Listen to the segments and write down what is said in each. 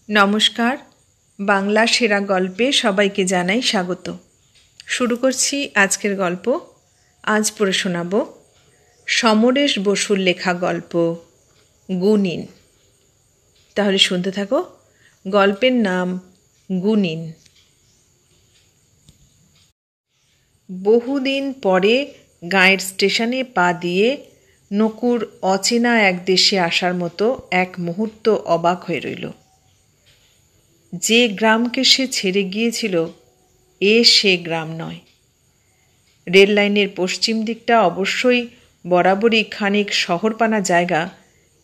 নমস্কার, বাংলা সেরা গল্পে সবাইকে জানাই স্বাগত। শুরু করছি আজকের গল্প। আজ পড়ে শোনাব সমরেশ বসুর লেখা গল্প গুণিন। তাহলে শুনতে থাকো। গল্পের নাম গুণিন। বহুদিন পরে গাঁয়ের স্টেশনে পা দিয়ে নকুর অচেনা এক দেশে আসার মতো এক মুহূর্ত অবাক হয়ে রইল। যে গ্রামকে সে ছেড়ে গিয়েছিল সে গ্রাম নয়। রেল লাইনের পশ্চিম দিকটা অবশ্যই বরাবরই খানিক শহরপানা জায়গা,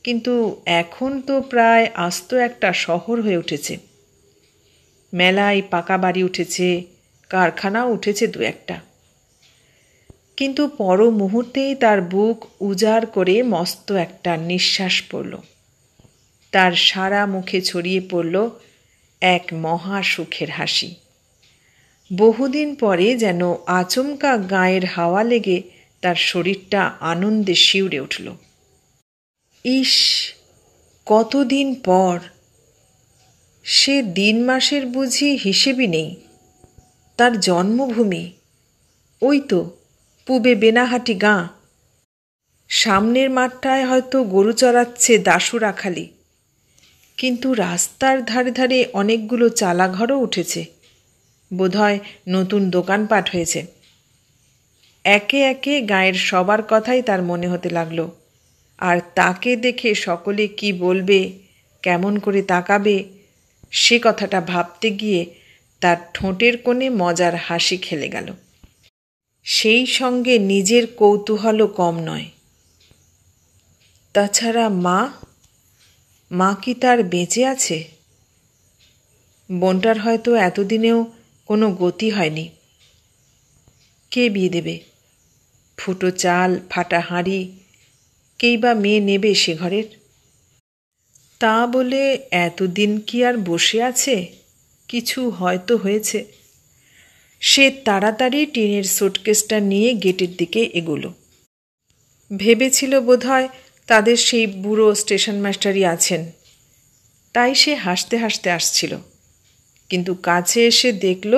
কিন্তু এখন তো প্রায় আস্ত একটা শহর হয়ে উঠেছে। মেলায় পাকা বাড়ি উঠেছে, কারখানাও উঠেছে দু একটা। কিন্তু পর মুহূর্তেই তার বুক উজাড় করে মস্ত একটা নিঃশ্বাস পড়ল। তার সারা মুখে ছড়িয়ে পড়ল এক মহা সুখের হাসি। বহুদিন পরে যেন আচমকা গায়ের হাওয়া লেগে তার শরীরটা আনন্দে শিউরে উঠল। ইস, কতদিন পর! সে দিন মাসের বুঝি হিসেবই নেই। তার জন্মভূমি ওই তো পূবে বেনাহাটি গাঁ। সামনের মাঠটায় হয়তো গরু চড়াচ্ছে দাশু রাখালি, কিন্তু রাস্তার ধারে ধারে অনেকগুলো চালাঘরও উঠেছে। বোধহয় নতুন দোকানপাট হয়েছে। একে একে গায়ের সবার কথাই তার মনে হতে লাগলো, আর তাকে দেখে সকলে কি বলবে, কেমন করে তাকাবে, সে কথাটা ভাবতে গিয়ে তার ঠোঁটের কোণে মজার হাসি খেলে গেল। সেই সঙ্গে নিজের কৌতূহলও কম নয়। তাছাড়া মা কি তার বেঁচে আছে? বোনটার হয়তো এতদিনেও কোনো গতি হয়নি। কে বিয়ে দেবে? ফুটো চাল, ফাটা হাঁড়ি, কেই বা মেয়ে নেবে সে ঘরের? তা বলে এতদিন কি আর বসে আছে? কিছু হয়তো হয়েছে। সে তাড়াতাড়ি টিনের সুটকেসটা নিয়ে গেটের দিকে এগোলো। ভেবেছিল বোধহয় তাদের সেই বুড়ো স্টেশন মাস্টারই আছেন, তাই সে হাসতে হাসতে আসছিল। কিন্তু কাছে এসে দেখল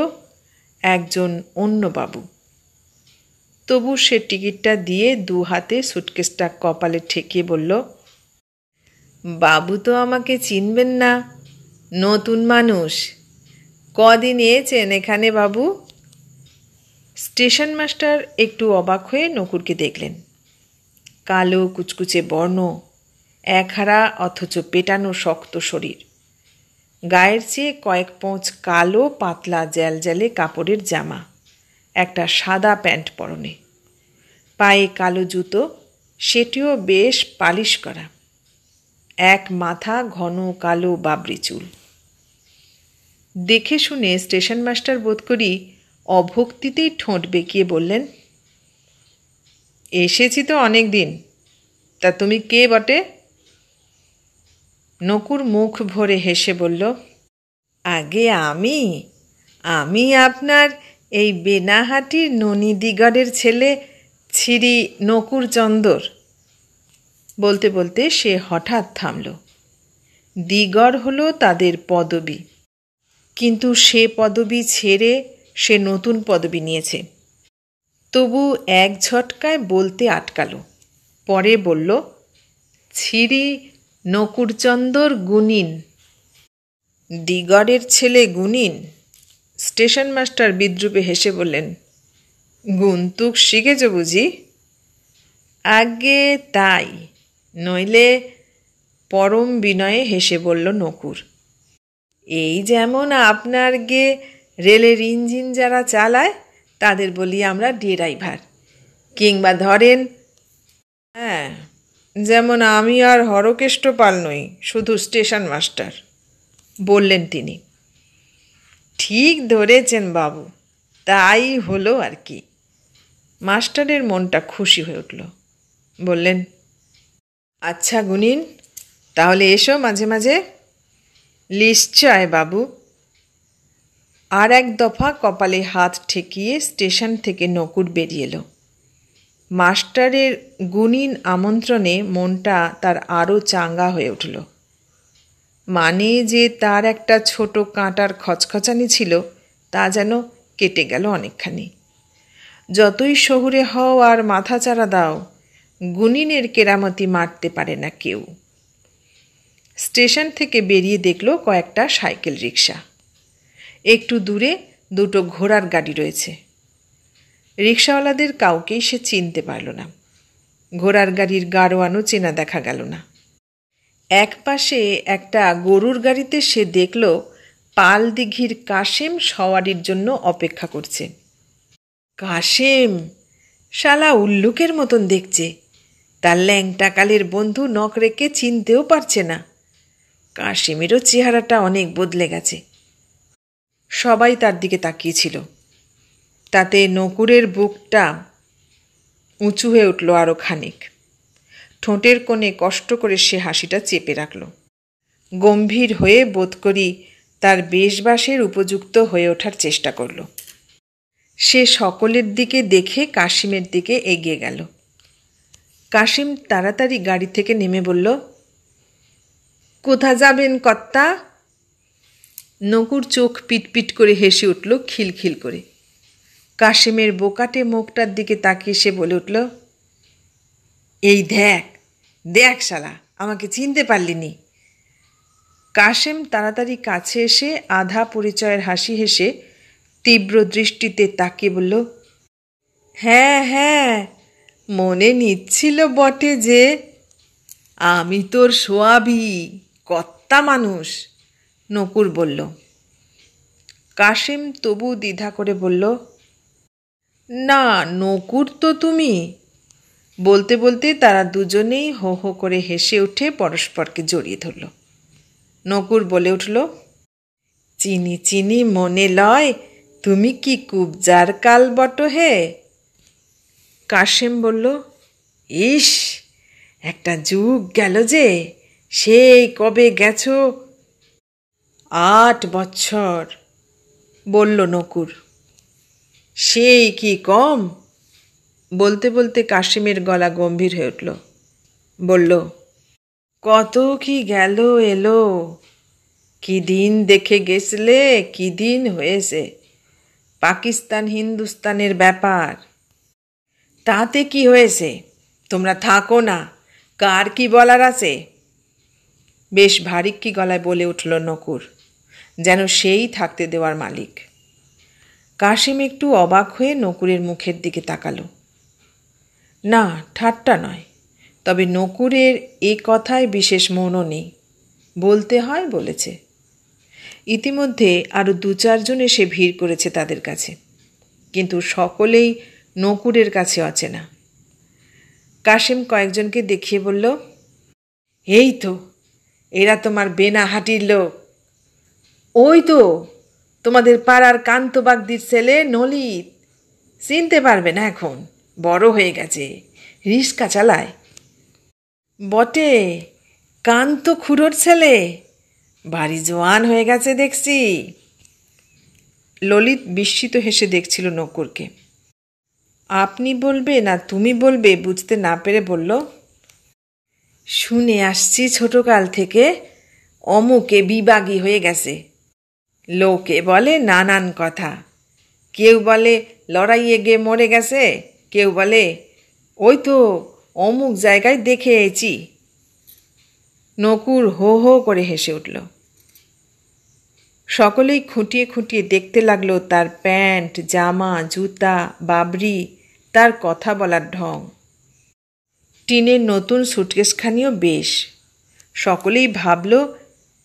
একজন অন্য বাবু। তবু সে টিকিটটা দিয়ে দু হাতে সুটকেসটা কপালে ঠেকিয়ে বলল, বাবু তো আমাকে চিনবেন না, নতুন মানুষ। কদিন এসেছেন এখানে বাবু? স্টেশন মাস্টার একটু অবাক হয়ে নকুরকে দেখলেন। কালো কুচকুচে বর্ণ, একহারা অথচ পেটানো শক্ত শরীর, গায়ের চেয়ে কয়েক পোঁচ কালো পাতলা জ্যালজ্যালে কাপড়ের জামা, একটা সাদা প্যান্ট পরনে, পায়ে কালো জুতো, সেটিও বেশ পালিশ করা, এক মাথা ঘন কালো বাবরি চুল। দেখে শুনে স্টেশন মাস্টার বোধ করি অভক্তিতেই ঠোঁট বেঁকিয়ে বললেন, এসেছি তো অনেক দিন, তা তুমি কে বটে? নকুর মুখ ভরে হেসে বলল, আগে আমি আপনার এই বেনাহাটির ননীদিগড়ের ছেলে শ্রী নকুর চন্দর। বলতে বলতে সে হঠাৎ থামল। দিগড় হলো তাদের পদবী, কিন্তু সে পদবী ছেড়ে সে নতুন পদবী নিয়েছে। তবু এক ঝটকায় বলতে আটকালো। পরে বলল, শ্রী নকুরচন্দর গুণিন। দিগড়ের ছেলে গুণিন? স্টেশন মাস্টার বিদ্রুপে হেসে বললেন, গুন্তুক শিখেছ বুঝি? আগে তাই, নইলে। পরম বিনয়ে হেসে বলল নকুর, এই যেমন আপনার গে রেলের ইঞ্জিন যারা চালায় তাদের বলি আমরা ড্রাইভার, কিংবা ধরেন, হ্যাঁ, যেমন আমি আর হরকেষ্ট পাল নই, শুধু স্টেশন মাস্টার, বললেন তিনি। ঠিক ধরেছেন বাবু, তাই হলো আর কি। মাস্টারের মনটা খুশি হয়ে উঠল। বললেন, আচ্ছা গুণিন, তাহলে এসো মাঝে মাঝে। নিশ্চয় বাবু। আর এক দফা কপালে হাত ঠেকিয়ে স্টেশন থেকে নকুর বেরিয়ে এলো। মাস্টারের গুণিন আমন্ত্রণে মনটা তার আরও চাঙ্গা হয়ে উঠল। মানে যে তার একটা ছোট কাঁটার খচখচানি ছিল তা যেন কেটে গেল অনেকখানি। যতই শহুরে হও আর মাথা চারা দাও, গুনিনের কেরামতি মারতে পারে না কেউ। স্টেশন থেকে বেরিয়ে দেখল কয়েকটা সাইকেল রিক্সা। একটু দূরে দুটো ঘোড়ার গাড়ি রয়েছে। রিক্সাওয়ালাদের কাউকেই সে চিনতে পারল না। ঘোড়ার গাড়ির গাড়োয়ানও চেনা দেখা গেল না। এক পাশে একটা গরুর গাড়িতে সে দেখল পাল দিঘির কাশেম সওয়ারির জন্য অপেক্ষা করছে। কাশেম শালা উল্লুকের মতন দেখছে। তার ল্যাংটা কালের বন্ধু নকরেকে চিনতেও পারছে না। কাশেমেরও চেহারাটা অনেক বদলে গেছে। সবাই তার দিকে তাকিয়েছিল। তাতে নকুরের বুকটা উঁচু হয়ে উঠল আরও খানিক। ঠোঁটের কোণে কষ্ট করে সে হাসিটা চেপে রাখল। গম্ভীর হয়ে বোধ করি তার বেশবাসের উপযুক্ত হয়ে ওঠার চেষ্টা করল। সে সকলের দিকে দেখে কাশিমের দিকে এগিয়ে গেল। কাশিম তাড়াতাড়ি গাড়ি থেকে নেমে বলল, কোথা যাবেন কর্তা? নকুর চোখ পিটপিট করে হেসে উঠল খিলখিল করে। কাশিমের বোকাটে মুখটার দিকে তাকিয়ে সে বলে উঠল, এই দেখ দেখ শালা, আমাকে চিনতে পারলিনি। কাশেম তাড়াতাড়ি কাছে এসে আধা পরিচয়ের হাসি হেসে তীব্র দৃষ্টিতে তাকিয়ে বলল, হ্যাঁ হ্যাঁ, মনে নিচ্ছিল বটে যে আমি তোর সোয়াবি কর্তা মানুষ। নকুর বলল। কাশেম তবু দ্বিধা করে বলল, না নকুর তো তুমি। বলতে বলতে তারা দুজনেই হো হো করে হেসে উঠে পরস্পরকে জড়িয়ে ধরল। নকুর বলে উঠল, চিনি চিনি মনে লয়, তুমি কি কুবজার কাল বট হে? কাশেম বলল, ইস, একটা যুগ গেল যে, সেই কবে গেছ। 8 বছর, বলল নকুর। সেই কি কম? বলতে বলতে কাশিমের গলা গম্ভীর হয়ে উঠল। বলল, কত কি গেল এলো, কি দিন দেখে গেছলে, কি দিন হয়েছে। পাকিস্তান হিন্দুস্তানের ব্যাপার। তাতে কি হয়েছে, তোমরা থাকো না, কার কি বলার আছে? বেশ ভারিক্কি গলায় বলে উঠল নকুর, যেন সেই থাকতে দেওয়ার মালিক। কাশিম একটু অবাক হয়ে নকুরের মুখের দিকে তাকালো। না, ঠাট্টা নয়, তবে নকুরের এ কথায় বিশেষ মনও নেই। বলতে হয় বলেছে। ইতিমধ্যে আরও 2-4 জন এসে ভিড় করেছে তাদের কাছে, কিন্তু সকলেই নকুরের কাছে অচেনা। কাশিম কয়েকজনকে দেখিয়ে বলল, এই তো এরা তোমার বেনাহাটির লোক। ওই তো তোমাদের পাড়ার কান্তবাগদির ছেলে নলিত। চিনতে পারবে না এখন, বড় হয়ে গেছে, রিস্কা চালায়। বটে, কান্ত খুড়োর ছেলে, বাড়ি জোয়ান হয়ে গেছে দেখছি। ললিত বিস্মিত হেসে দেখছিল নকুরকে। আপনি বলবে না তুমি বলবে বুঝতে না পেরে বলল, শুনে আসছি ছোটকাল থেকে অমুকে বিবাগী হয়ে গেছে। লোকে বলে নানান কথা। কেউ বলে লড়াইয়ে গিয়ে মরে গেছে, কেউ বলে ওই তো অমুক জায়গায় দেখে এসেছি। নকুর হো হো করে হেসে উঠল। সকলেই খুঁটিয়ে খুঁটিয়ে দেখতে লাগলো তার প্যান্ট, জামা, জুতা, বাবরি, তার কথা বলার ঢং। টিনের নতুন সুটকেসখানিও বেশ। সকলেই ভাবল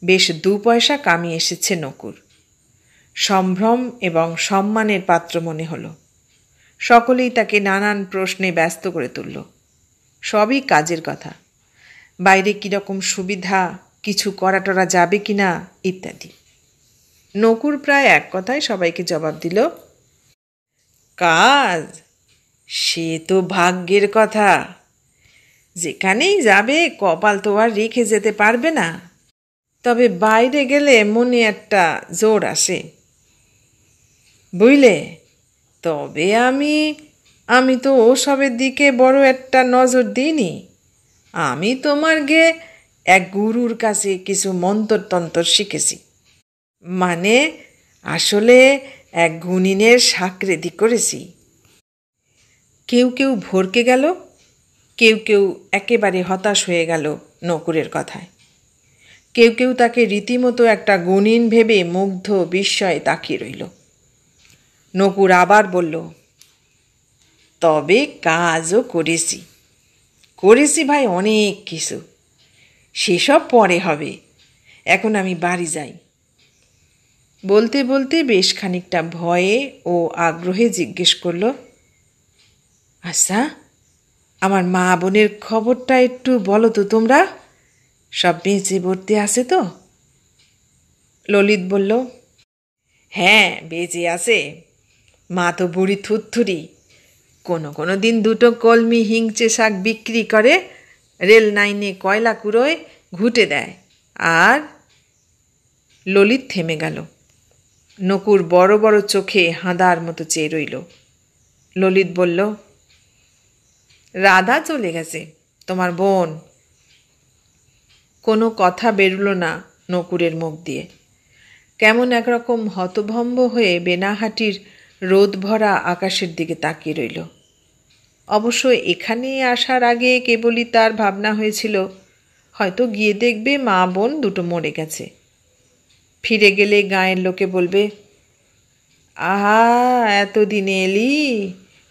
বেশ 2 পয়সা কামিয়ে এসেছে নকুর। সম্ভ্রম এবং সম্মানের পাত্র মনে হলো। সকলেই তাকে নানান প্রশ্নে ব্যস্ত করে তুলল। সবই কাজের কথা, বাইরে কীরকম সুবিধা, কিছু করা টরা যাবে কি না ইত্যাদি। নকুর প্রায় এক কথায় সবাইকে জবাব দিল, কাজ সে তো ভাগ্যের কথা। যেখানেই যাবে কপাল তো আর রেখে যেতে পারবে না, তবে বাইরে গেলে মনে একটা জোর আসে, বুঝলে। তবে আমি তো ওসবের দিকে বড় একটা নজর দিইনি। আমি তোমার গে এক গুরুর কাছে কিছু মন্ত্রতন্ত্র শিখেছি। মানে আসলে এক গুণিনের সাকরেদি করেছি। কেউ কেউ ভরকে গেল, কেউ কেউ একেবারে হতাশ হয়ে গেল নকুরের কথায়। কেউ কেউ তাকে রীতিমতো একটা গুণিন ভেবে মুগ্ধ বিস্ময়ে তাকিয়ে রইল। নকুর আবার বলল, তবে কাজও করেছি ভাই, অনেক কিছু। সেসব পরে হবে, এখন আমি বাড়ি যাই। বলতে বলতে বেশ খানিকটা ভয়ে ও আগ্রহে জিজ্ঞেস করল, আচ্ছা, আমার মা বোনের খবরটা একটু বলো তো তোমরা, সব বেঁচে বর্তে আছে তো? ললিত বলল, হ্যাঁ বেঁচে আছে। মা তো বুড়ি থুরথুরি, কোনো দিন দুটো কলমি হিংচে শাক বিক্রি করে রেল লাইনে কয়লা কুড়োয় ঘুঁটে দেয়। আর ললিত থেমে গেল। নকুর বড় বড় চোখে হাঁদার মতো চেয়ে রইল। ললিত বলল, রাধা চলে গেছে, তোমার বোন। কোনো কথা বেরুল না নকুরের মুখ দিয়ে। কেমন একরকম হতভম্ব হয়ে বেনাহাটির রোদ ভরা আকাশের দিকে তাকিয়ে রইল। অবশ্য এখানে আসার আগে কেবলই তার ভাবনা হয়েছিল, হয়তো গিয়ে দেখবে মা বোন দুটো মরে গেছে। ফিরে গেলে গাঁয়ের লোকে বলবে, আহা এতদিনে এলি,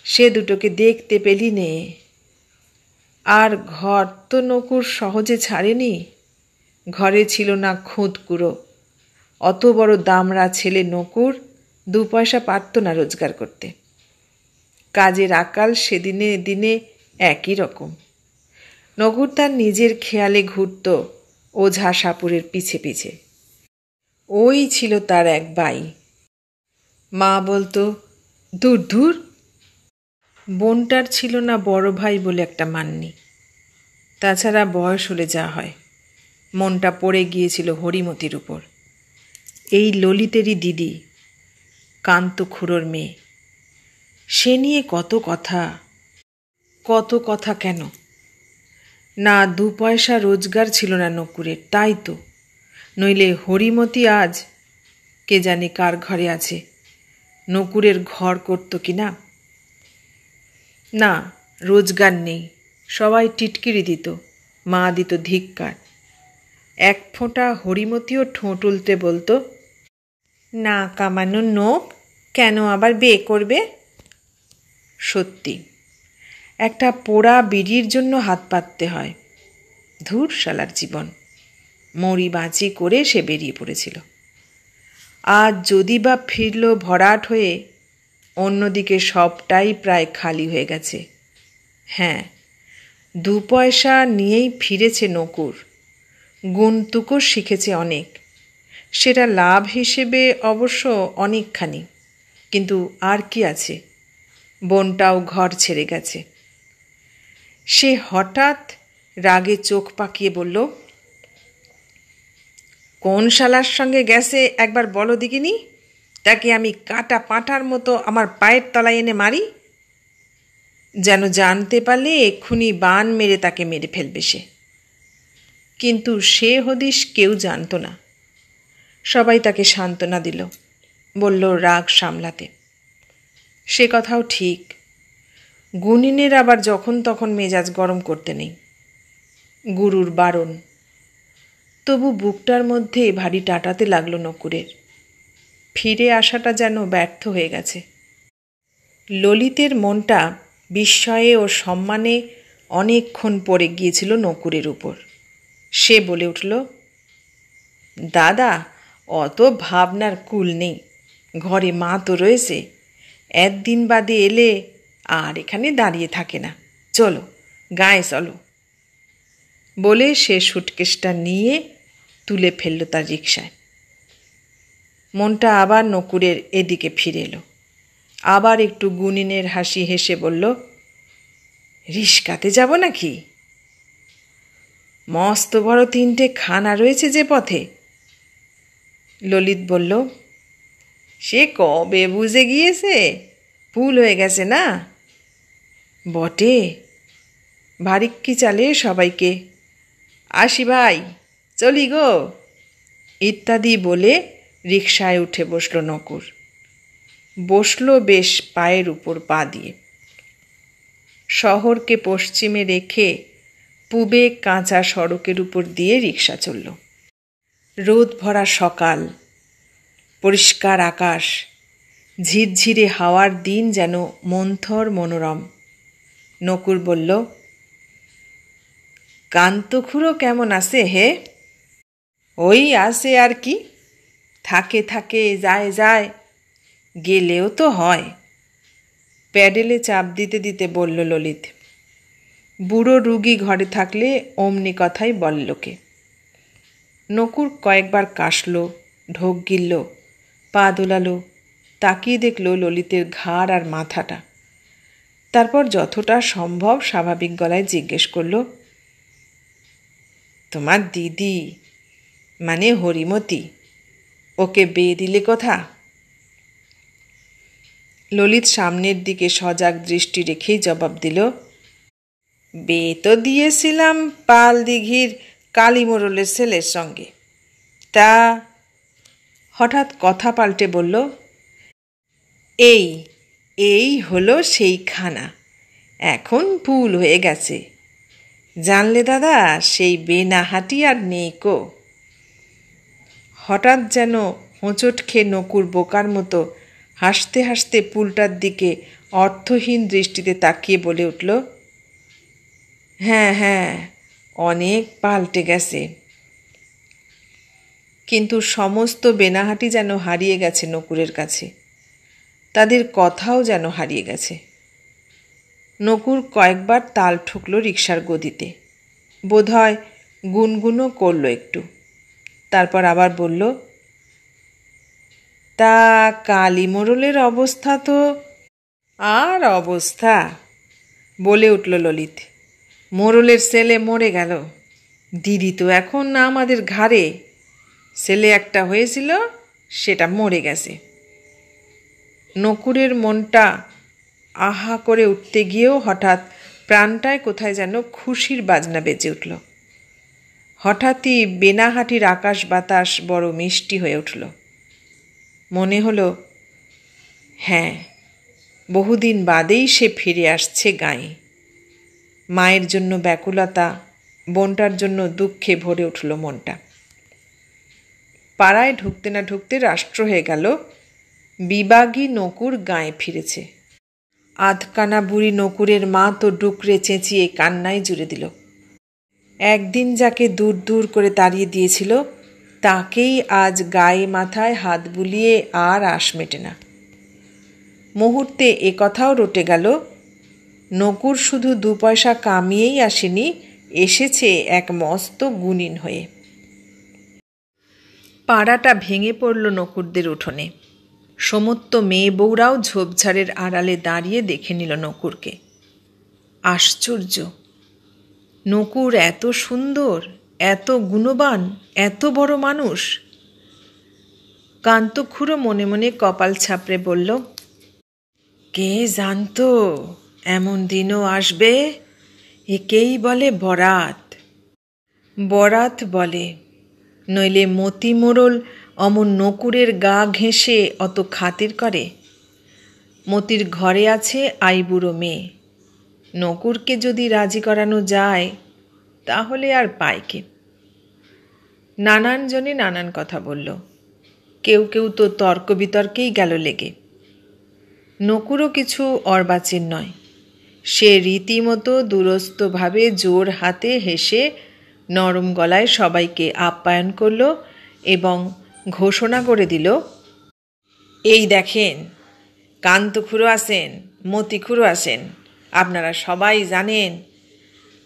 সে দুটোকে দেখতে পেলি নে। আর ঘর তো নকুর সহজে ছাড়েনি। ঘরে ছিল না খুঁত কুড়ো। অত বড় দামড়া ছেলে নকুর 2 পয়সা পারত না রোজগার করতে। কাজের আকাল সেদিনে দিনে একই রকম। নকুর তার নিজের খেয়ালে ঘুরত ওঝা সাপুরের পিছে পিছে। ওই ছিল তার এক ভাই। মা বলতো, দূর দূর। বোনটার ছিল না বড় ভাই বলে একটা মান্নি। তাছাড়া বয়স হলে যা হয়, মনটা পড়ে গিয়েছিল হরিমতির উপর। এই ললিতেরই দিদি, কান্ত খুড়োর মেয়ে। সে নিয়ে কত কথা কেন না, 2 পয়সা রোজগার ছিল না নকুরের, তাই তো। নইলে হরিমতি আজ কে জানে কার ঘরে আছে, নকুরের ঘর করত কি না। না, রোজগার নেই, সবাই টিটকিরি দিত, মা দিত ধিক্কার। এক ফোঁটা হরিমতিও ঠোঁট উল্টে বলতো, না কামানো নোক, কেন আবার বিয়ে করবে? সত্যি, একটা পোড়া বিড়ির জন্য হাত পাততে হয়। ধুর শালার জীবন, মরি বাঁচি করে সে বেরিয়ে পড়েছিল। আজ যদি বা ফিরল ভরাট হয়ে, অন্যদিকে সবটাই প্রায় খালি হয়ে গেছে। হ্যাঁ, 2 পয়সা নিয়েই ফিরেছে নকুর, গুণটুকু শিখেছে অনেক। সেটা লাভ হিসেবে অবশ্য অনেকখানি, কিন্তু আর কি আছে, বোনটাও ঘর ছেড়ে গেছে। সে হঠাৎ রাগে চোখ পাকিয়ে বলল, কোন শালার সঙ্গে গেছে একবার বলো দেখিনি, তাকে আমি কাটা পাঁঠার মতো আমার পায়ের তলায় এনে মারি। যেন জানতে পারলে এক্ষুনি বান মেরে তাকে মেরে ফেলবে সে। কিন্তু সে হদিশ কেউ জানত না। সবাই তাকে সান্ত্বনা দিল, বলল রাগ সামলাতে। সে কথাও ঠিক, গুণিনের আবার যখন তখন মেজাজ গরম করতে নেই, গুরুর বারণ। তবু বুকটার মধ্যে ভারী টাটাতে লাগলো নকুরের। ফিরে আসাটা যেন ব্যর্থ হয়ে গেছে। ললিতের মনটা বিস্ময়ে ও সম্মানে অনেকক্ষণ পড়ে গিয়েছিল নকুরের উপর। সে বলে উঠল, দাদা, অত ভাবনার কুল নেই। ঘরে মা তো রয়েছে, একদিন বাদে এলে আর এখানে দাঁড়িয়ে থাকে না। চলো গায়ে চলো। বলে সে সুটকেসটা নিয়ে তুলে ফেলল তার রিকশায়। মনটা আবার নকুরের এদিকে ফিরে এলো। আবার একটু গুণিনের হাসি হেসে বলল, রিস্কাতে যাব নাকি? মস্ত বড় 3টে খানা রয়েছে যে পথে। ললিত বলল, সে কবে বুঝে গিয়েছে, ভুল হয়ে গেছে না? বটে, ভারিক্কি চালে সবাইকে। আসি ভাই, চলি গো ইত্যাদি বলে রিকশায় উঠে বসল নকুর। বসল বেশ পায়ের উপর পা দিয়ে। শহরকে পশ্চিমে রেখে পূবে কাঁচা সড়কের উপর দিয়ে রিকশা চলল। রোদ ভরা সকাল, পরিষ্কার আকাশ, ঝিরঝিরে হাওয়ার দিন যেন মন্থর মনোরম। নকুর বলল, কান্তখুড়ো কেমন আছে হে? ওই আছে আর কি, থাকে থাকে যায় যায়, গেলেও তো হয়। প্যাডেলে চাপ দিতে দিতে বলল ললিত। বুড়ো রুগী ঘরে থাকলে অমনি কথাই বল লোকে। নকুর কয়েকবার কাশল, ঢোক গিলল, পা দোলালো, তাকিয়ে দেখল ললিতের ঘাড় আর মাথাটা। তারপর যতটা সম্ভব স্বাভাবিক গলায় জিজ্ঞেস করল, তোমার দিদি মানে হরিমতি, ওকে বিয়ে দিলে কথা? ললিত সামনের দিকে সজাগ দৃষ্টি রেখেই জবাব দিল, বিয়ে তো দিয়েছিলাম পাল দিঘির কালী মোড়লের ছেলের সঙ্গে। তা হঠাৎ কথা পাল্টে বলল, এই এই হলো সেই খানা, এখন ভুল হয়ে গেছে। জানলে দাদা, সেই বেনাহাটি আর নেই কো। হঠাৎ যেন হোঁচট খেয়ে নকুর বোকার মতো হাসতে হাসতে পুলটার দিকে অর্থহীন দৃষ্টিতে তাকিয়ে বলে উঠল, হ্যাঁ হ্যাঁ, অনেক পাল্টে গেছে। কিন্তু সমস্ত বেনাহাটি যেন হারিয়ে গেছে নকুরের কাছে, তাদের কথাও যেন হারিয়ে গেছে। নকুর কয়েকবার তাল ঠুকল রিকশার গদিতে, বোধহয় গুনগুনও করল একটু। তারপর আবার বলল, তা কালী মোড়লের অবস্থা তো। আর অবস্থা, বলে উঠল ললিত। মোড়লের ছেলে মরে গেল, দিদি তো এখন আমাদের ঘাড়ে। ছেলে একটা হয়েছিল, সেটা মরে গেছে। নকুরের মনটা আহা করে উঠতে গিয়েও হঠাৎ প্রাণটায় কোথায় যেন খুশির বাজনা বেজে উঠল। হঠাৎই বেনাহাটির আকাশ বাতাস বড় মিষ্টি হয়ে উঠল। মনে হলো, হ্যাঁ, বহুদিন বাদেই সে ফিরে আসছে গাঁয়ে। মায়ের জন্য ব্যাকুলতা, বোনটার জন্য দুঃখে ভরে উঠল মনটা। পাড়ায় ঢুকতে না ঢুকতে রাষ্ট্র হয়ে গেল, বিবাগী নকুর গাঁয়ে ফিরেছে। আধকানা বুড়ি নকুরের মা তো ডুকরে চেঁচিয়ে কান্নায় জুড়ে দিল। একদিন যাকে দূর দূর করে তাড়িয়ে দিয়েছিল, তাকেই আজ গায়ে মাথায় হাত বুলিয়ে আর আশ মেটে না। মুহূর্তে এ কথাও রটে গেল, নকুর শুধু 2 পয়সা কামিয়েই আসেনি, এসেছে এক মস্ত গুণিন হয়ে। পাড়াটা ভেঙে পড়ল নকুরদের উঠোনে। সমস্ত মেয়ে বউরাও ঝোপঝাড়ের আড়ালে দাঁড়িয়ে দেখে নিল নকুরকে। আশ্চর্য! নকুর এত সুন্দর, এত গুণবান, এত বড় মানুষ। কান্তখুড়ো মনে মনে কপাল ছাপড়ে বলল, কে জানতো এমন দিনও আসবে। একেই বলে বরাত। বরাত বলে, নইলে মতি মোড়ল অমন নকুরের গা ঘেঁষে অত খাতির করে। মতির ঘরে আছে আইবুড়ো মেয়ে, নকুরকে যদি রাজি করানো যায় তাহলে আর পায় কে। নানান জনে নানান কথা বলল, কেউ কেউ তো তর্ক বিতর্কেই গেল লেগে। নকুরও কিছু অর্বাচীন নয়, সে রীতিমতো দুরস্তভাবে জোর হাতে হেসে নরম গলায় সবাইকে আপ্যায়ন করল এবং ঘোষণা করে দিল, এই দেখেন, কান্তখুড়ো আছেন, মতিখুড়ো আছেন। আপনারা সবাই জানেন,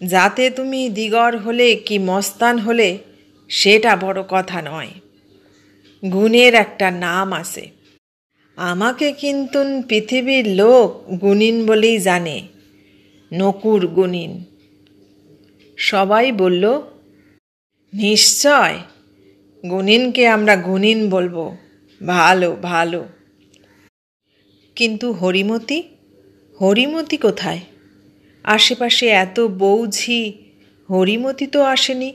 যাতে তুমি দিগর হলে কি মস্তান হলে সেটা বড় কথা নয়, গুণের একটা নাম আছে। আমাকে কিন্তু পৃথিবীর লোক গুণিন বলেই জানে, নকুর গুণিন। সবাই বলল, নিশ্চয়, গুণিনকে আমরা গুণিন বলবো, ভালো ভালো। কিন্তু হরিমতি, হরিমতি কোথায়? আশেপাশে এত বৌঝি, হরিমতি তো আসেনি।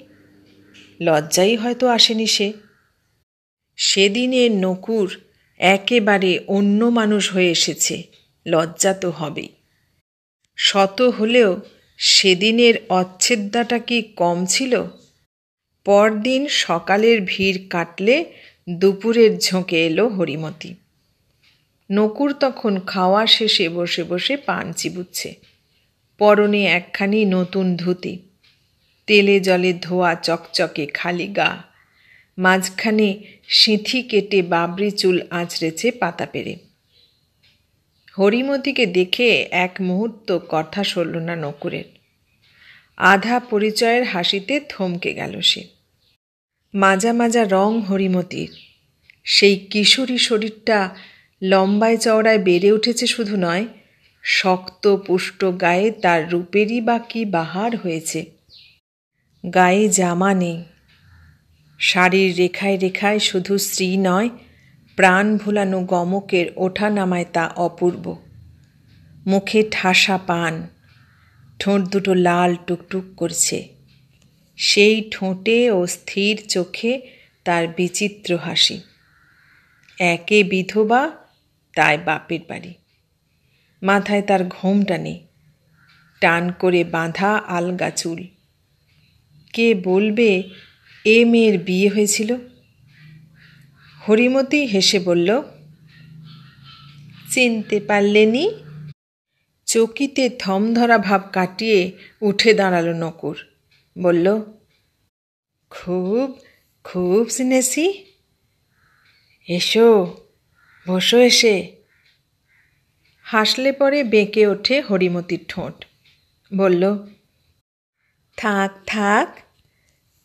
লজ্জাই হয়তো আসেনি সে। সেদিনের নকুর একেবারে অন্য মানুষ হয়ে এসেছে, লজ্জা তো হবেই। শত হলেও সেদিনের অচ্ছেদ্যটা কি কম ছিল? পরদিন সকালের ভিড় কাটলে দুপুরের ঝোঁকে এলো হরিমতি। নকুর তখন খাওয়া শেষে বসে বসে পান চিবুচ্ছে। পরনে একখানি নতুন ধুতি, তেলে জলে ধোয়া চকচকে খালি গা, মাঝখানে সিঁথি কেটে বাবরি চুল আঁচড়েছে পাতা পেরে। হরিমতিকে দেখে এক মুহূর্ত কথা সরল না নকুরের। আধা পরিচয়ের হাসিতে থমকে গেল সে। মাজা মাজা রং হরিমতির। সেই কিশোরী শরীরটা লম্বায় চওড়ায় বেড়ে উঠেছে শুধু নয়, শক্ত পুষ্ট গায়ে তার রূপেরই বা কি বাহার হয়েছে। গায়ে জামা নেই, শাড়ির রেখায় রেখায় শুধু শ্রী নয়, প্রাণ ভোলানো গমকের ওঠা নামায় তা অপূর্ব। মুখে ঠাসা পান, ঠোঁট দুটো লাল টুকটুক করছে। সেই ঠোঁটে ও স্থির চোখে তার বিচিত্র হাসি। একে বিধবা, তাই বাপের বাড়ি। মাথায় তার ঘোমটা নেই, টান করে বাঁধা আলগা চুল। কে বলবে এ মেয়ের বিয়ে হয়েছিল? হরিমতি হেসে বলল, চিনতে পারলেনি? চকিতে থমধরা ভাব কাটিয়ে উঠে দাঁড়ালো নকুর। বলল, খুব খুব চিনেছি। এসো, বসো এসে। হাসলে পরে বেঁকে ওঠে হরিমতির ঠোঁট। বলল, থাক থাক,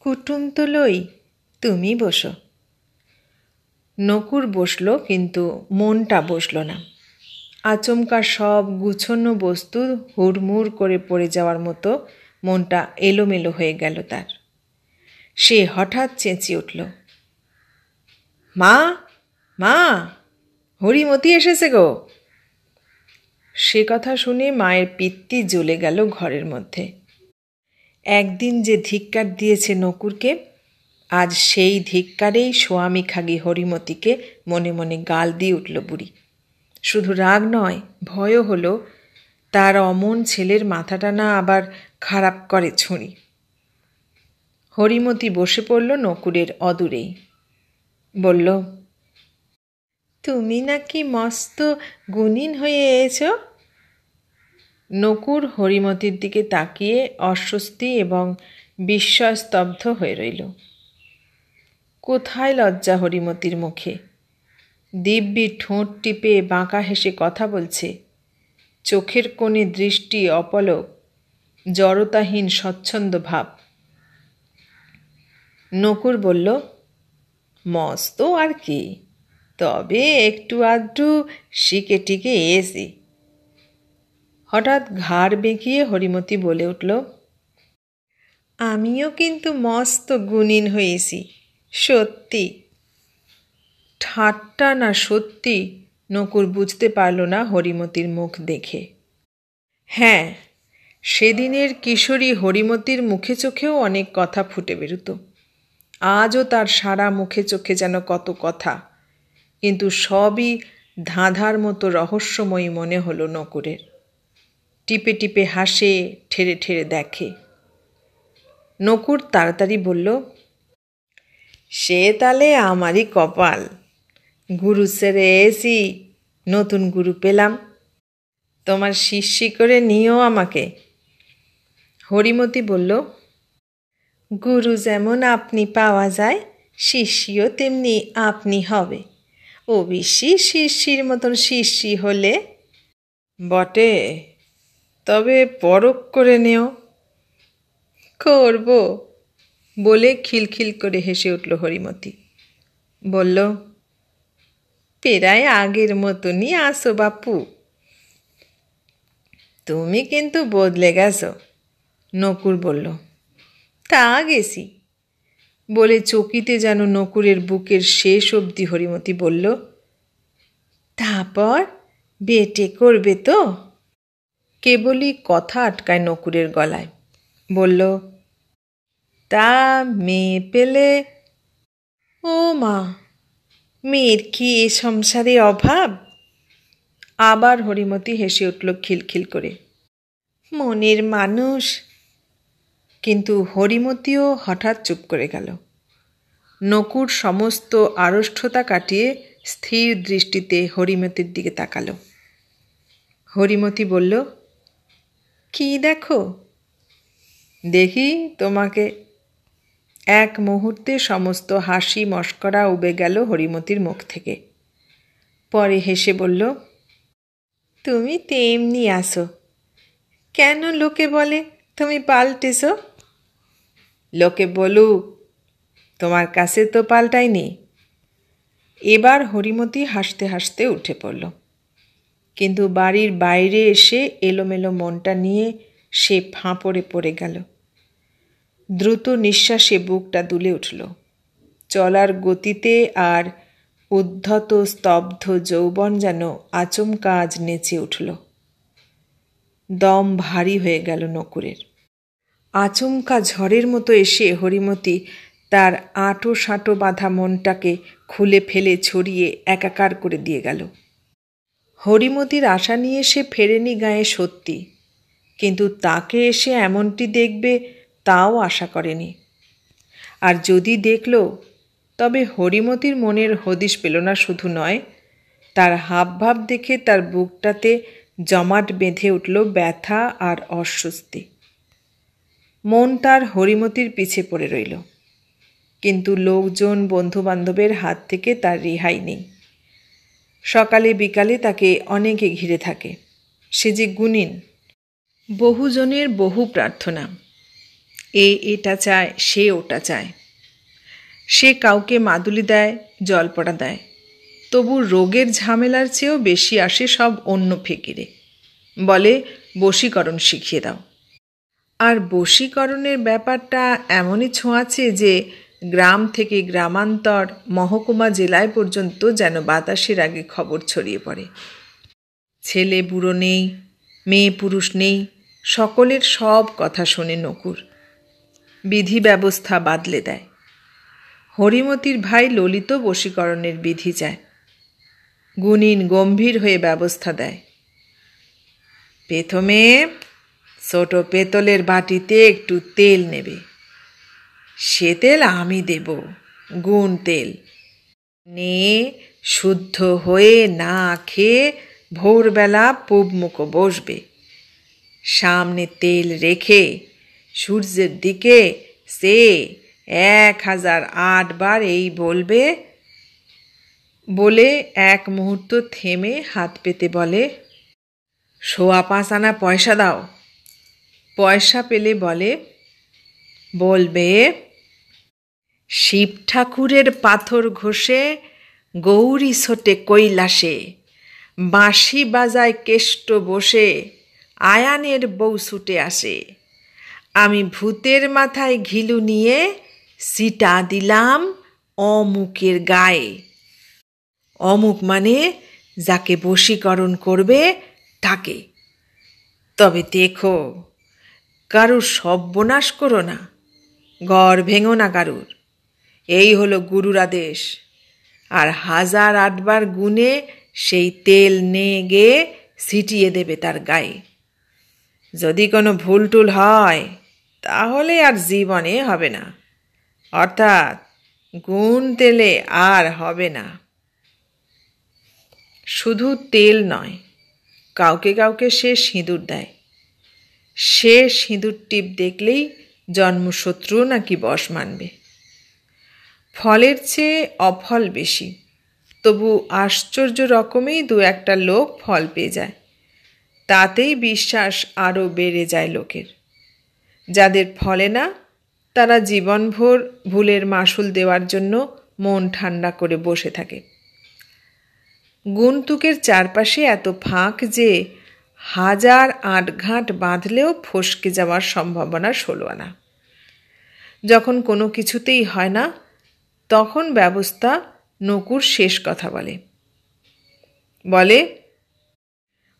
কুটুম তো লই, তুমি বসো। নকুর বসল, কিন্তু মনটা বসল না। আচমকা সব গুছন্ন বস্তু হুড়মুড় করে পড়ে যাওয়ার মতো মনটা এলোমেলো হয়ে গেল তার। সে হঠাৎ চেঁচিয়ে উঠল, মা, মা, হরিমতি এসেছে গো। সে কথা শুনে মায়ের পিত্তি জ্বলে গেল ঘরের মধ্যে। একদিন যে ধিক্কার দিয়েছে নকুরকে, আজ সেই ধিক্কারেই সোয়ামী খাগি হরিমতিকে মনে মনে গাল দিয়ে উঠল বুড়ি। শুধু রাগ নয়, ভয়ও হলো তার অমন ছেলের মাথাটা না আবার খারাপ করে ছুঁড়ি। হরিমতি বসে পড়ল নকুরের অদূরেই। বলল, তুমি নাকি মস্ত গুণিন হয়ে এসেছ। নকুর হরিমতির দিকে তাকিয়ে অস্বস্তি এবং বিস্ময়স্তব্ধ হয়ে রইল। কোথায় লজ্জা হরিমতির মুখে? দিব্যি ঠোঁট টিপে বাঁকা হেসে কথা বলছে, চোখের কোণে দৃষ্টি অপলক, জড়তাহীন স্বচ্ছন্দ ভাব। নকুর বলল, মস্ত আর কি, তবে একটু আধটু শিখে টিকে এসি। হঠাৎ ঘাড় বেঁকিয়ে হরিমতি বলে উঠল, আমিও কিন্তু মস্ত গুণিন হয়েছি, সত্যি। ঠাট্টা না সত্যি নকুর বুঝতে পারল না হরিমতির মুখ দেখে। হ্যাঁ, সেদিনের কিশোরী হরিমতির মুখে চোখেও অনেক কথা ফুটে বেরোত। আজও তার সারা মুখে চোখে যেন কত কথা, কিন্তু সবই ধাঁধার মতো রহস্যময়ী মনে হলো নকুরের। টিপে টিপে হাসে, ঠেরে ঠেরে দেখে। নকুর তাড়াতাড়ি বলল, সে তালে আমারই কপাল, গুরু ছেড়ে এসি, নতুন গুরু পেলাম। তোমার শিষ্যি করে নিও আমাকে। হরিমতি বলল, গুরু যেমন আপনি পাওয়া যায়, শিষ্যও তেমনি আপনি হবে। অবশ্যই শিষ্যির মতন শিষ্যি হলে। বটে, তবে পরখ করে নেও। করব, বলে খিলখিল করে হেসে উঠল হরিমতি। বলল, প্রায় আগের মতনই আসো বাপু। তুমি কিন্তু বদলে গেছো, নকুর বলল। তা গেছি, বলে চকিতে যেন নকুরের বুকের শেষ অবধি হরিমতি বলল, তারপর বেটে করবে তো? কেবলই কথা আটকায় নকুরের গলায়। বলল, তা মেয়ে পেলে? ও মা, মেয়ের কি এ সংসারে অভাব? আবার হরিমতি হেসে উঠল খিলখিল করে। মনের মানুষ। কিন্তু হরিমতিও হঠাৎ চুপ করে গেল। নকুর সমস্ত আড়ষ্ঠতা কাটিয়ে স্থির দৃষ্টিতে হরিমতির দিকে তাকালো। হরিমতি বলল, কি দেখো? দেখি তোমাকে। এক মুহূর্তে সমস্ত হাসি মশকরা উবে গেল হরিমতির মুখ থেকে। পরে হেসে বলল, তুমি তেমনি আসো। কেন লোকে বলে তুমি পাল্টেছ? লোকে বলুক, তোমার কাছে তো পাল্টাইনি। এবার হরিমতি হাসতে হাসতে উঠে পড়ল। কিন্তু বাড়ির বাইরে এসে এলোমেলো মনটা নিয়ে সে ফাঁপড়ে পড়ে গেল। দ্রুত নিঃশ্বাসে বুকটা দুলে উঠল। চলার গতিতে আর উদ্ধত স্তব্ধ যৌবন যেন আচমকা আজ নেচে উঠল। দম ভারী হয়ে গেল নকুরের। আচমকা ঝড়ের মতো এসে হরিমতি তার আঁটো সাঁটো বাঁধা মনটাকে খুলে ফেলে ছড়িয়ে একাকার করে দিয়ে গেল। হরিমতির আশা নিয়ে সে ফেরেনি গায়ে সত্যি, কিন্তু তাকে এসে এমনটি দেখবে তাও আশা করেনি। আর যদি দেখল, তবে হরিমতির মনের হদিশ পেল না শুধু নয়, তার হাবভাব দেখে তার বুকটাতে জমাট বেঁধে উঠল ব্যথা আর অস্বস্তি। মন তার হরিমতির পিছে পড়ে রইল, কিন্তু লোকজন বন্ধুবান্ধবের হাত থেকে তার রেহাই নেই। সকালে বিকালে তাকে অনেকে ঘিরে থাকে। সে যে গুণীন, বহুজনের বহু প্রার্থনা। এটা চায়, সে ওটা চায়। সে কাউকে মাদুলি দেয়, জলপড়া দেয়, তবু রোগের ঝামেলার চেয়েও বেশি আসে সব অন্য ফিকিরে। বলে বশীকরণ শিখিয়ে দাও। আর বশীকরণের ব্যাপারটা এমনই ছোঁয়াচে যে গ্রাম থেকে গ্রামান্তর, মহকুমা, জেলায় পর্যন্ত যেন বাতাসের আগে খবর ছড়িয়ে পড়ে। ছেলে বুড়ো নেই, মেয়ে পুরুষ নেই, সকলের সব কথা শোনে নকুর। বিধি ব্যবস্থা বাদলে দেয়। হরিমতির ভাই ললিত বশীকরণের বিধি চায়। গুণীন গম্ভীর হয়ে ব্যবস্থা দেয়। প্রথমে ছোট পেতলের বাটিতে একটু তেল নেবে। সে তেল আমি দেব, গুণ তেল। নিয়ে শুদ্ধ হয়ে না খেয়ে ভোরবেলা পূবমুখ বসবে। সামনে তেল রেখে সূর্যের দিকে সে 1008 বার এই বলবে। বলে এক মুহূর্ত থেমে হাত পেতে বলে, 5.25 আনা পয়সা দাও। পয়সা পেলে বলবে, শিব ঠাকুরের পাথর ঘষে গৌরী ছোটে কৈলাসে, বাঁশি বাজায় কেষ্ট বসে, আয়ানের বউ ছুটে আসে। আমি ভূতের মাথায় ঘিলু নিয়ে সিটা দিলাম অমুকের গায়ে। অমুক মানে যাকে বশীকরণ করবে তাকে। তবে দেখো, কারুর সর্বনাশ করো না, ঘর ভেঙো না কারুর। এই হলো গুরুর আদেশ। আর 1008 বার গুনে সেই তেল নিয়ে গিয়ে ছিটিয়ে দেবে তার গায়ে। যদি কোনো ভুল টুল হয় তাহলে আর জীবনে হবে না, অর্থাৎ গুণ তেলে আর হবে না। শুধু তেল নয়, কাউকে কাউকে সে সিঁদুর দেয়। সে সিঁদুর টিপ দেখলেই জন্মশত্রু নাকি বশ মানবে। ফলের চেয়ে অফল বেশি, তবু আশ্চর্য রকমেই 2-1টা লোক ফল পেয়ে যায়। তাতেই বিশ্বাস আরও বেড়ে যায় লোকের। যাদের ফলে না, তারা জীবনভর ভুলের মাসুল দেওয়ার জন্য মন ঠান্ডা করে বসে থাকে। গুণতুকের চারপাশে এত ফাঁক যে 1008 ঘাট বাঁধলেও ফসকে যাওয়ার সম্ভাবনা 16 আনা। যখন কোনো কিছুতেই হয় না, তখন ব্যবস্থা নকুর শেষ কথা বলে,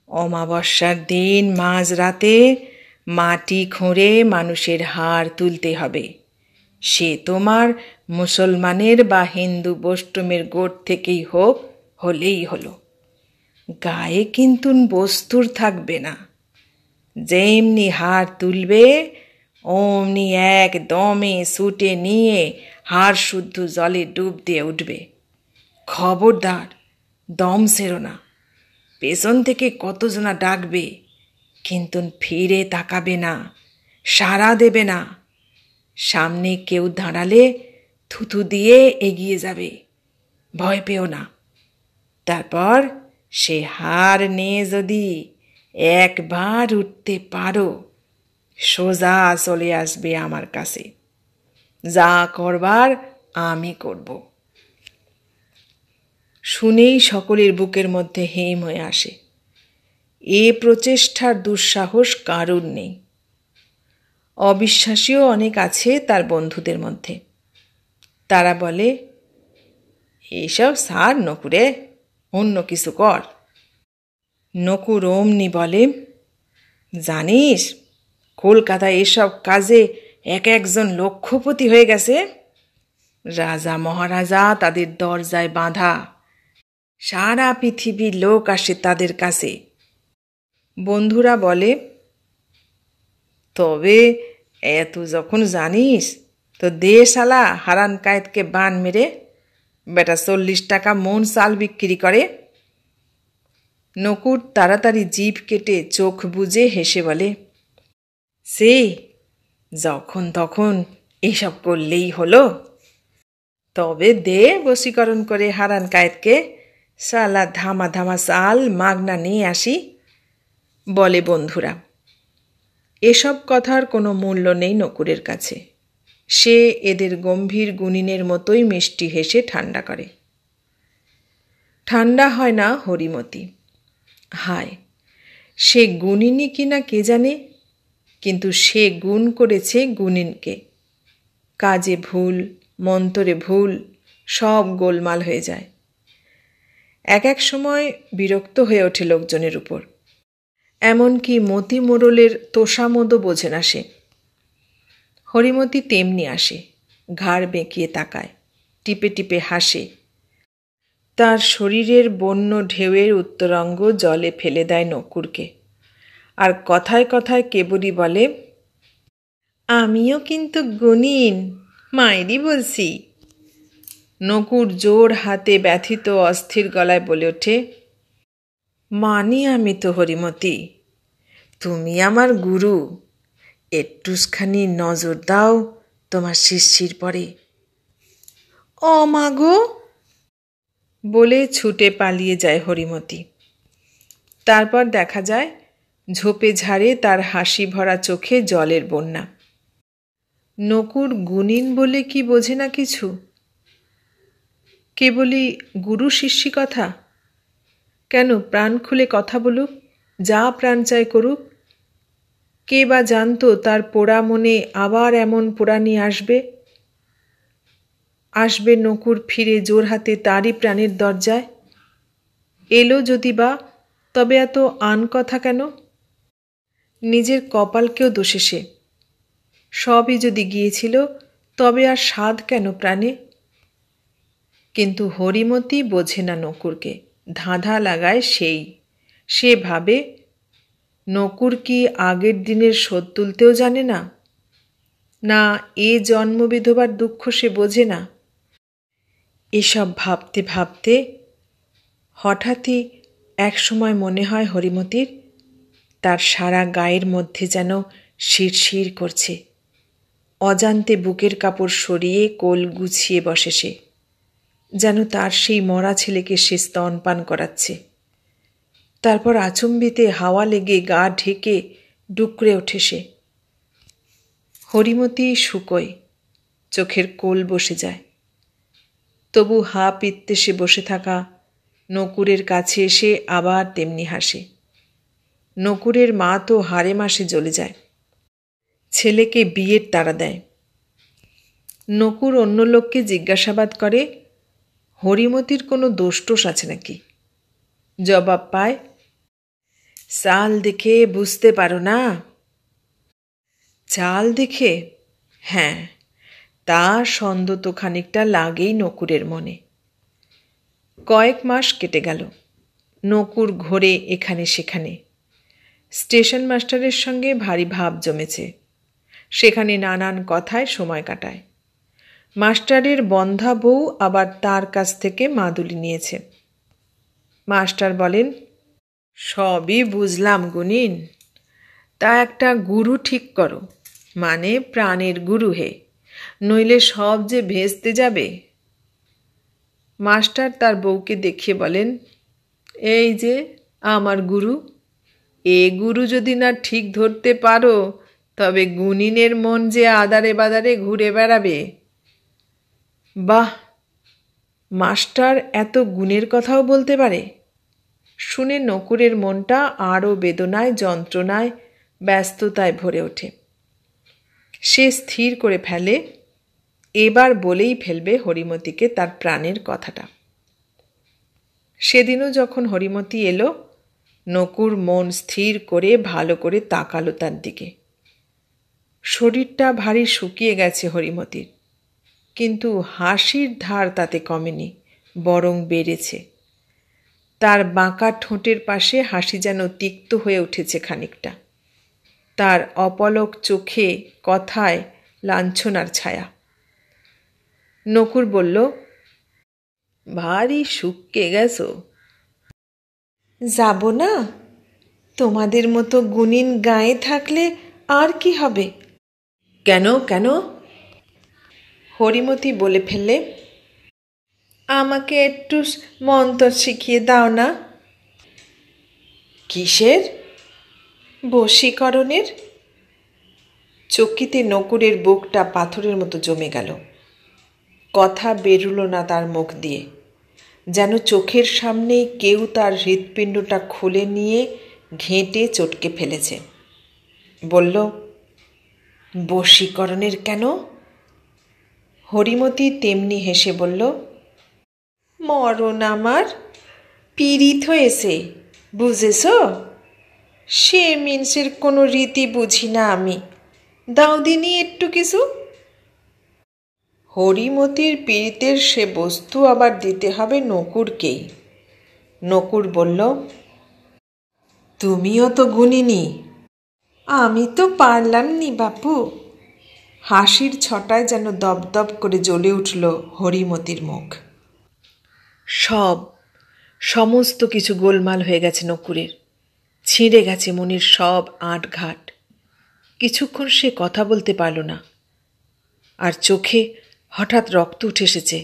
অমাবস্যার দিন মাঝরাতে মাটি খুঁড়ে মানুষের হাড় তুলতে হবে। সে তোমার মুসলমানের বা হিন্দু বৈষ্ণবের গোট থেকেই হোক, হলেই হলো। গায়ে কিন্তু বস্তুর থাকবে না। যেমনি হার তুলবে অমনি এক দমে ছুটে নিয়ে হাড় শুদ্ধ জলে ডুব দিয়ে উঠবে। খবরদার, দম সেরো না। পেছন থেকে কতজনা ডাকবে, কিন্তু ফিরে তাকাবে না, সাড়া দেবে না। সামনে কেউ দাঁড়ালে থুথু দিয়ে এগিয়ে যাবে, ভয় পেও না। তারপর সে হার নিয়ে যদি একবার উঠতে পারো, সোজা চলে আসবে আমার কাছে। যা করবার আমি করব। শুনেই সকলের বুকের মধ্যে হেম হয়ে আসে। এ প্রচেষ্টার দুঃসাহস কারুর নেই। অবিশ্বাসীও অনেক আছে তার বন্ধুদের মধ্যে। তারা বলে, এইসব সার নকুরে, অন্য কিছু কর। নকুর অমনি বলে, জানিস কলকাতায় এসব কাজে এক একজন লক্ষপতি হয়ে গেছে। রাজা মহারাজা তাদের দরজায় বাঁধা, সারা পৃথিবীর লোক আসে তাদের কাছে। বন্ধুরা বলে, তবে এত যখন জানিস তো দে শালা হারান কায়েতকে বান মেরে, বেটা 40 টাকা মন চাল বিক্রি করে। নকুর তাড়াতাড়ি জিভ কেটে চোখ বুজে হেসে বলে, সে যখন তখন এসব করলেই হলো। তবে দে বশীকরণ করে হারান কায়েতকে, শালা ধামা ধামা চাল মাগনা নিয়ে আসি। বলে বন্ধুরা। এসব কথার কোনো মূল্য নেই নকুরের কাছে। সে এদের গম্ভীর গুণিনের মতোই মিষ্টি হেসে ঠান্ডা করে। ঠান্ডা হয় না হরিমতি। হায়, সে গুণিনী কিনা কে জানে, কিন্তু সে গুণ করেছে গুণিনকে। কাজে ভুল, মন্তরে ভুল, সব গোলমাল হয়ে যায়। এক এক সময় বিরক্ত হয়ে ওঠে লোকজনের উপর। এমনকি মতি মোড়লের তোষামোদও বোঝে না সে। হরিমতি তেমনি আসে, ঘাড় বেঁকিয়ে তাকায়, টিপে টিপে হাসে। তার শরীরের বন্য ঢেউয়ের উত্তরাঙ্গ জলে ফেলে দেয় নকুরকে, আর কথায় কথায় কেবলই বলে, আমিও কিন্তু গুণিন, মায়েরই বলছি। নকুর জোর হাতে ব্যথিত অস্থির গলায় বলে ওঠে, মানি আমি তো হরিমতি, তুমি আমার গুরু, একটুখানি নজর দাও তোমার শিষ্যির পরে। অমাগো বলে ছুটে পালিয়ে যায় হরিমতি। তারপর দেখা যায় ঝোপে ঝাড়ে তার হাসি ভরা চোখে জলের বন্যা। নকুর গুণিন বলে কি বোঝে না কিছু? কেবলই গুরু শিষ্যি কথা। কেন প্রাণ খুলে কথা বলুক, যা প্রাণ চায় করুক। কে বা জানতো তার পোড়া মনে আবার এমন পোড়া নিয়ে আসবে নকুর ফিরে জোর হাতে তারই প্রাণের দরজায়। এলো যদি বা, তবে এত আন কথা কেন? নিজের কপালকেও দোষে সে। সবই যদি গিয়েছিল, তবে আর স্বাদ কেন প্রাণে? কিন্তু হরিমতি বোঝে না নকুরকে, ধাঁধা লাগায় সেই। সে ভাবে, নকুর কি আগের দিনের শোধ তুলতেও জানে না? না এ জন্ম বিধবার দুঃখ সে বোঝে না? এসব ভাবতে ভাবতে হঠাৎই এক সময় মনে হয় হরিমতির, তার সারা গায়ের মধ্যে যেন শিরশির করছে। অজান্তে বুকের কাপড় সরিয়ে কোল গুছিয়ে বসে সে, যেন তার সেই মরা ছেলেকে সে স্তনপান করাচ্ছে। তারপর আচম্বিতে হাওয়া লেগে গা ঢেকে ডুকরে ওঠে সে। হরিমতি শুকোয়, চোখের কোল বসে যায়। তবু হা পিত্তে সে বসে থাকা নকুরের কাছে এসে আবার তেমনি হাসে। নকুরের মা তো হাড়ে মাসে জ্বলে যায়, ছেলেকে বিয়ের তাড়া দেয়। নকুর অন্য লোককে জিজ্ঞাসাবাদ করে, হরিমতির কোনো দোষ টোষ আছে নাকি? জবাব পায়, চাল দেখে বুঝতে পারো না? চাল দেখে? হ্যাঁ, তা সন্দেহ তো খানিকটা লাগেই নকুরের মনে। কয়েক মাস কেটে গেল। নকুর ঘোরে এখানে সেখানে। স্টেশন মাস্টারের সঙ্গে ভারী ভাব জমেছে। সেখানে নানান কথায় সময় কাটায়। মাস্টারের বন্ধা বউ আবার তার কাছ থেকে মাদুলি নিয়েছে। মাস্টার বলেন, সবই বুঝলাম গুনিন, তা একটা গুরু ঠিক করো, মানে প্রাণের গুরু হে, নইলে সব যে ভেস্তে যাবে। মাস্টার তার বউকে দেখিয়ে বলেন, এই যে আমার গুরু, এ গুরু যদি না ঠিক ধরতে পারো তবে গুনিনের মন যে আদারে বাদারে ঘুরে বেড়াবে। বাহ, মাস্টার এত গুণের কথাও বলতে পারে। শুনে নকুরের মনটা আরও বেদনায়, যন্ত্রণায়, ব্যস্ততায় ভরে ওঠে। সে স্থির করে ফেলে এবার বলেই ফেলবে হরিমতিকে তার প্রাণের কথাটা। সেদিনও যখন হরিমতি এলো, নকুর মন স্থির করে ভালো করে তাকালো তার দিকে। শরীরটা ভারী শুকিয়ে গেছে হরিমতির, কিন্তু হাসির ধার তাতে কমেনি, বরং বেড়েছে। তার বাঁকা ঠোঁটের পাশে হাসি যেন তিক্ত হয়ে উঠেছে খানিকটা। তার অপলক চোখে, কথায় লাঞ্ছনার ছায়া। নকুর বলল, ভারী শুকিয়ে গেছো। যাব না? তোমাদের মতো গুণিন গায়ে থাকলে আর কি হবে? কেন কেন? হরিমতি বলে ফেললে, আমাকে একটু মন্ত্র শিখিয়ে দাও না। কিসের? বশীকরণের। চকিতে নকুরের বুকটা পাথরের মতো জমে গেল। কথা বেরুল না তার মুখ দিয়ে, যেন চোখের সামনেই কেউ তার হৃৎপিণ্ডটা খুলে নিয়ে ঘেঁটে চটকে ফেলেছে। বলল, বশীকরণের কেন? হরিমতি তেমনি হেসে বলল, মরণ আমার পীড়িত হয়েছে, বুঝেছ? সে মিনসের কোনো রীতি বুঝি না আমি, দাও দিনি একটু কিছু। হরিমতির পীড়িতের সে বস্তু আবার দিতে হবে নকুরকেই। নকুর বলল, তুমিও তো গুণিনী। আমি তো পারলাম নি বাপু। হাসির ছটায় যেন দপদপ করে জ্বলে উঠল হরিমতির মুখ। সমস্ত কিছু গোলমাল হয়ে গেছে নকুরের। ছিঁড়ে গেছে মনের সব আঁটঘাট। কিছুক্ষণ সে কথা বলতে পারল না। আর চোখে হঠাৎ রক্ত উঠে এসেছে,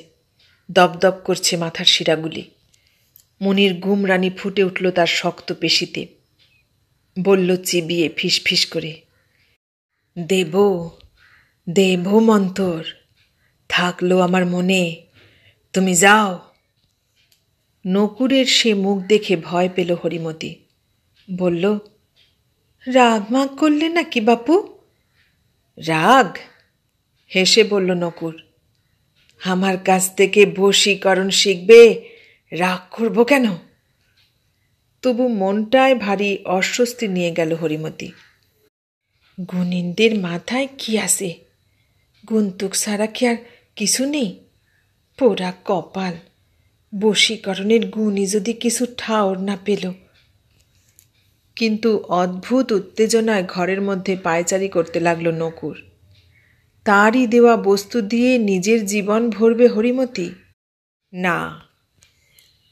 দপদপ করছে মাথার শিরাগুলি। মনির গুমরানি ফুটে উঠল তার শক্ত পেশিতে। বলল চিবিয়ে ফিসফিস করে, দেব দেব মন্তর, থাকলো আমার মনে, তুমি যাও। নকুরের সে মুখ দেখে ভয় পেল হরিমতি। বলল, রাগ মাগ করলে নাকি বাপু? রাগ? হেসে বলল নকুর, আমার কাছ থেকে বশীকরণ শিখবে, রাগ করব কেন? তবু মনটায় ভারী অস্বস্তি নিয়ে গেল হরিমতি। গুণিনদের মাথায় কি আছে? গুন্তুক ছাড়া কি আর কিছু নেই? পোড়া কপাল, বশীকরণের গুণই যদি কিছু ঠাওর না পেল। কিন্তু অদ্ভুত উত্তেজনায় ঘরের মধ্যে পায়চারি করতে লাগলো নকুর। তারই দেওয়া বস্তু দিয়ে নিজের জীবন ভরবে হরিমতি? না,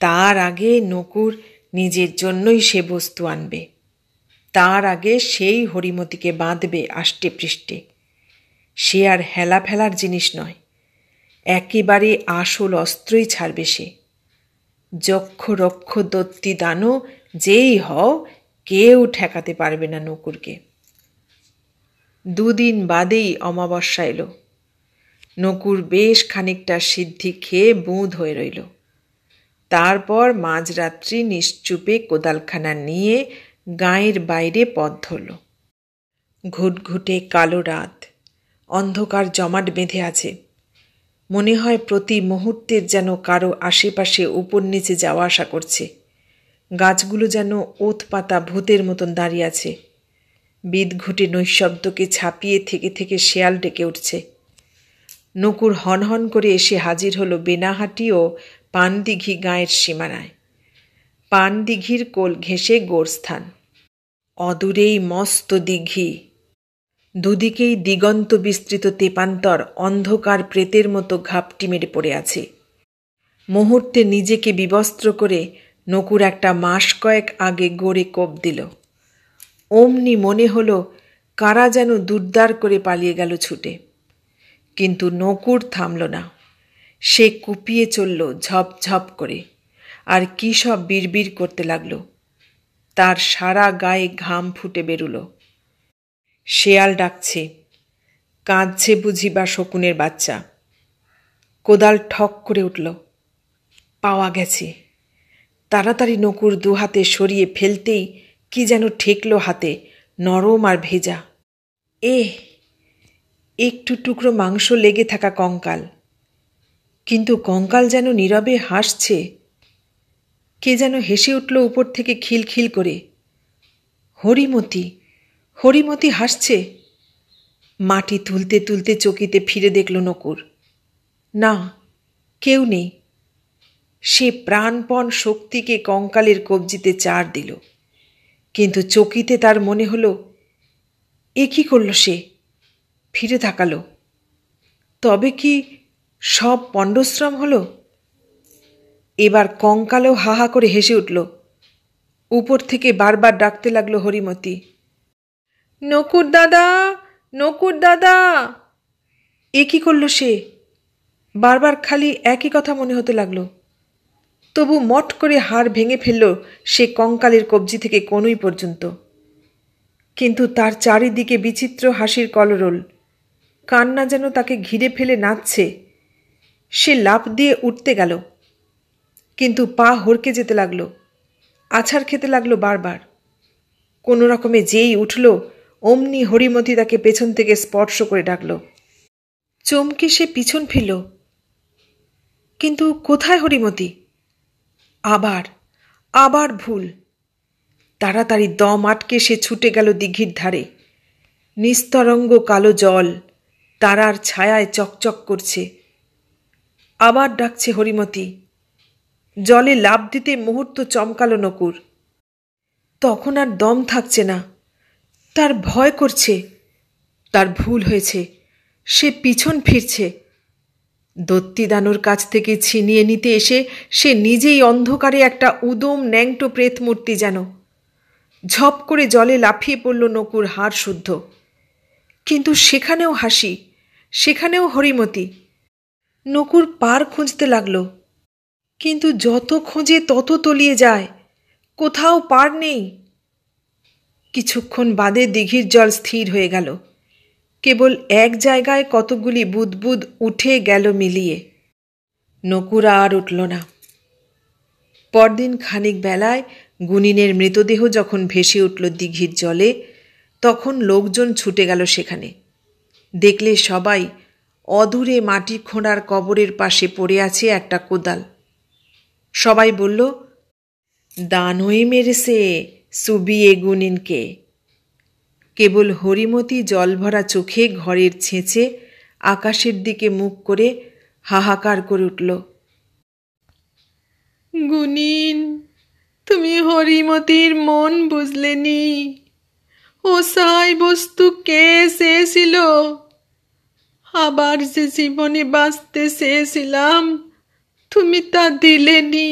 তার আগে নকুর নিজের জন্যই সে বস্তু আনবে। তার আগে সেই হরিমতিকে বাঁধবে আষ্টে পৃষ্ঠে। সে আর হেলা ফেলার জিনিস নয়, একেবারে আসল অস্ত্রই ছাড়বে সে। যক্ষ রক্ষ দত্তি দানো যেই হও, কেউ ঠেকাতে পারবে না নকুরকে। দুদিন বাদেই অমাবস্যা এলো। নকুর বেশ খানিকটা সিদ্ধি খেয়ে বুঁদ হয়ে রইল। তারপর মাঝরাত্রি নিশ্চুপে কোদালখানা নিয়ে গাঁয়ের বাইরে পথ ধরল। ঘুটঘুটে কালো রাত, অন্ধকার জমাট বেঁধে আছে। মনে হয় প্রতি মুহূর্তের যেন কারো আশেপাশে উপর নিচে যাওয়া আসা করছে। গাছগুলো যেন ওত পাতা ভূতের মতন দাঁড়িয়ে আছে। বিদঘুটে নৈশব্দকে ছাপিয়ে থেকে থেকে শেয়াল ডেকে উঠছে। নকুর হনহন করে এসে হাজির হলো বেনাহাটি ও পানদিঘি গাঁয়ের সীমানায়। পানদিঘির কোল ঘেঁষে গোরস্থান, অদূরেই মস্ত দিঘি, দুদিকেই দিগন্ত বিস্তৃত তেপান্তর অন্ধকার প্রেতের মতো ঘাপটি মেরে পড়ে আছে। মুহূর্তে নিজেকে বিবস্ত্র করে নকুর একটা মাস কয়েক আগে গড়ে কোপ দিল। অমনি মনে হলো কারা যেন দুর্দার করে পালিয়ে গেল ছুটে। কিন্তু নকুর থামল না, সে কুপিয়ে চলল ঝপঝপ করে, আর কী সব বিড়বিড় করতে লাগল। তার সারা গায়ে ঘাম ফুটে বেরুল। শেয়াল ডাকছে, কাঁদছে বুঝি বা শকুনের বাচ্চা। কোদাল ঠক করে উঠল, পাওয়া গেছে। তাড়াতাড়ি নকুর দুহাতে সরিয়ে ফেলতেই কি যেন ঠেকল হাতে, নরম আর ভেজা। একটু টুকরো মাংস লেগে থাকা কঙ্কাল, কিন্তু কঙ্কাল যেন নীরবে হাসছে। কে যেন হেসে উঠল উপর থেকে খিলখিল করে। হরিমতি, হরিমতি হাসছে। মাটি তুলতে তুলতে চকিতে ফিরে দেখল নকুর, না, কেউ নেই। সে প্রাণপণ শক্তিকে কঙ্কালের কবজিতে চার দিল, কিন্তু চকিতে তার মনে হলো এ কী করল সে? ফিরে তাকালো, তবে কি সব পণ্ডশ্রম হলো? এবার কঙ্কালও হাহা করে হেসে উঠল। উপর থেকে বারবার ডাকতে লাগলো হরিমতি, নকুর দাদা, নকুর দাদা। এ কী করল সে? বারবার খালি একই কথা মনে হতে লাগলো। তবু মট করে হাড় ভেঙে ফেলল সে কঙ্কালের কবজি থেকে কনুই পর্যন্ত। কিন্তু তার চারিদিকে বিচিত্র হাসির কলরোল, কান্না যেন তাকে ঘিরে ফেলে নাচছে। সে লাফ দিয়ে উঠতে গেল, কিন্তু পা হড়কে যেতে লাগলো, আছাড় খেতে লাগলো বারবার। কোনো রকমে যেই উঠল, অমনি হরিমতি তাকে পেছন থেকে স্পর্শ করে ডাকল। চমকে সে পিছন ফিরল, কিন্তু কোথায় হরিমতি? আবার ভুল। তাড়াতাড়ি দম আটকে সে ছুটে গেল দিঘির ধারে। নিস্তরঙ্গ কালো জল তারার ছায়ায় চকচক করছে। আবার ডাকছে হরিমতি। জলে লাফ দিতে মুহূর্ত চমকালো নকুর। তখন আর দম থাকছে না, তার ভয় করছে। তার ভুল হয়েছে, সে পিছন ফিরছে। দত্তিদানুর কাছ থেকে ছিনিয়ে নিতে এসে সে নিজেই অন্ধকারে একটা উদম ন্যাংটো প্রেতমূর্তি যেন। ঝপ করে জলে লাফিয়ে পড়ল নকুর হাড় শুদ্ধ। কিন্তু সেখানেও হাসি, সেখানেও হরিমতি। নকুর পার খুঁজতে লাগল, কিন্তু যত খোঁজে তত তলিয়ে যায়, কোথাও পার নেই। কিছুক্ষণ বাদে দিঘির জল স্থির হয়ে গেল। কেবল এক জায়গায় কতকগুলি বুদবুদ উঠে গেল মিলিয়ে। নকুর আর উঠল না। পরদিন খানিক বেলায় গুনিনের মৃতদেহ যখন ভেসে উঠল দিঘির জলে, তখন লোকজন ছুটে গেল সেখানে। দেখলে সবাই অদূরে মাটি খোঁড়ার কবরের পাশে পড়ে আছে একটা কোদাল। সবাই বলল, দানই মেরেছে সুবিয়ে গুনিনকে। কেবল হরিমতি জলভরা চোখে ঘরের ছেঁচে আকাশের দিকে মুখ করে হাহাকার করে উঠল, গুনিন, তুমি হরিমতির মন বুঝলেনি। ও সাই বস্তু কে চেয়েছিল, আবার যে জীবনে বাঁচতে চেয়েছিলাম, তুমি তা দিলেনি।